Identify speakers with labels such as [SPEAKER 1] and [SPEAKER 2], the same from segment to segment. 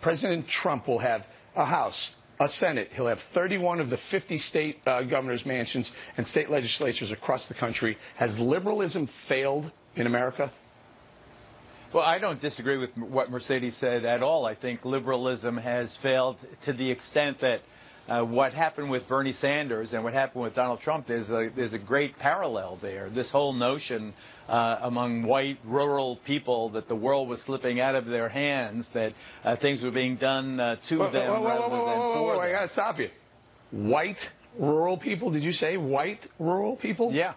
[SPEAKER 1] President Trump will have a House, a Senate. He'll have 31 of the 50 state governors' mansions and state legislatures across the country. Has liberalism failed in America?
[SPEAKER 2] Well, I don't disagree with what Mercedes said at all. I think liberalism has failed to the extent that what happened with Bernie Sanders and what happened with Donald Trump, there's a great parallel there. This whole notion among white rural people that the world was slipping out of their hands, that things were being done to them rather than for them.
[SPEAKER 1] I got to stop you. White rural people? Did you say white rural people?
[SPEAKER 2] Yeah.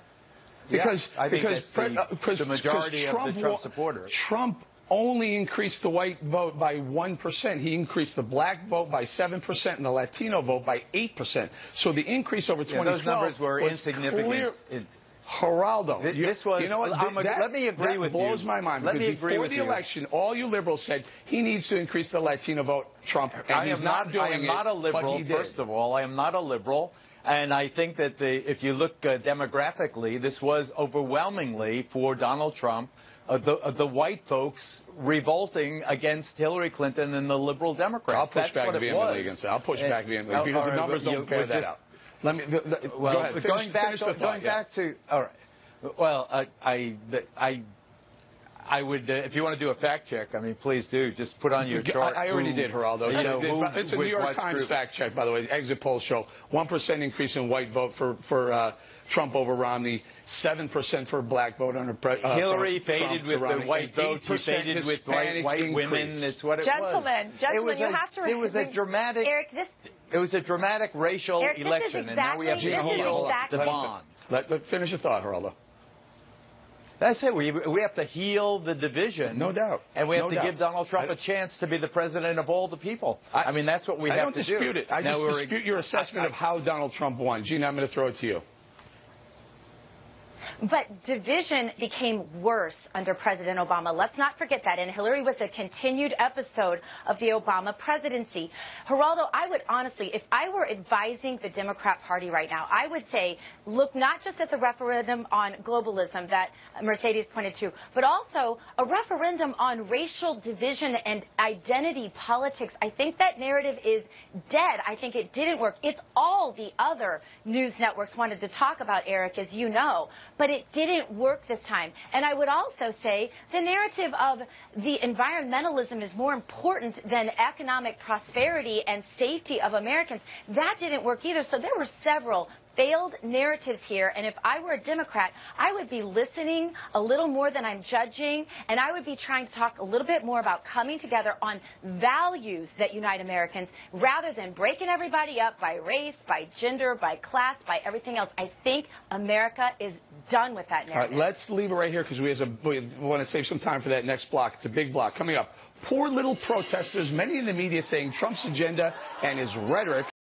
[SPEAKER 1] Because
[SPEAKER 2] I think that's the majority
[SPEAKER 1] Trump,
[SPEAKER 2] of the Trump supporters.
[SPEAKER 1] Trump only increased the white vote by 1%. He increased the black vote by 7% and the Latino vote by 8%. So the increase over 2012
[SPEAKER 2] those numbers were insignificant.
[SPEAKER 1] Geraldo,
[SPEAKER 2] you know what? Let me agree with you.
[SPEAKER 1] That blows my mind.
[SPEAKER 2] Let me agree
[SPEAKER 1] before
[SPEAKER 2] with
[SPEAKER 1] the
[SPEAKER 2] you.
[SPEAKER 1] election, all you liberals said he needs to increase the Latino vote. Trump, and he's not doing it.
[SPEAKER 2] I am not a liberal. First of all, I am not a liberal. And I think that if you look demographically, this was overwhelmingly for Donald Trump, the white folks revolting against Hillary Clinton and the liberal Democrats.
[SPEAKER 1] I'll push back vehemently against that. I'll push back vehemently because the numbers don't bear that out. Let me. Go ahead.
[SPEAKER 2] Going back to. All right. Well, I would, if you want to do a fact check, I mean, please do. Just put on your chart.
[SPEAKER 1] I already did, Geraldo. It's a New York Times fact check, by the way. Exit polls show 1% increase in white vote for Trump over Romney, 7% for black vote under
[SPEAKER 2] Hillary faded with the white vote. She faded with white women. It's what it was.
[SPEAKER 3] Gentlemen, you have to.
[SPEAKER 2] It was a dramatic.
[SPEAKER 3] Eric,
[SPEAKER 2] it was a dramatic racial election, and now we have to heal the bonds.
[SPEAKER 1] Let finish your thought, Geraldo.
[SPEAKER 2] That's it. We have to heal the division.
[SPEAKER 1] No doubt.
[SPEAKER 2] And we have to give Donald Trump a chance to be the president of all the people. I mean, that's what we have to do.
[SPEAKER 1] I don't dispute it. I just dispute your assessment of how Donald Trump won. Gina, I'm going to throw it to you.
[SPEAKER 3] But division became worse under President Obama. Let's not forget that. And Hillary was a continued episode of the Obama presidency. Geraldo, I would honestly, if I were advising the Democrat Party right now, I would say, look not just at the referendum on globalism that Mercedes pointed to, but also a referendum on racial division and identity politics. I think that narrative is dead. I think it didn't work. It's all the other news networks wanted to talk about, Eric, as you know. But it didn't work this time. And I would also say the narrative of the environmentalism is more important than economic prosperity and safety of Americans. That didn't work either. So there were several failed narratives here, and if I were a Democrat, I would be listening a little more than I'm judging, and I would be trying to talk a little bit more about coming together on values that unite Americans rather than breaking everybody up by race, by gender, by class, by everything else. I think America is done with that narrative.
[SPEAKER 1] All right, let's leave it right here because we want to save some time for that next block. It's a big block coming up. Poor little protesters, many in the media saying Trump's agenda and his rhetoric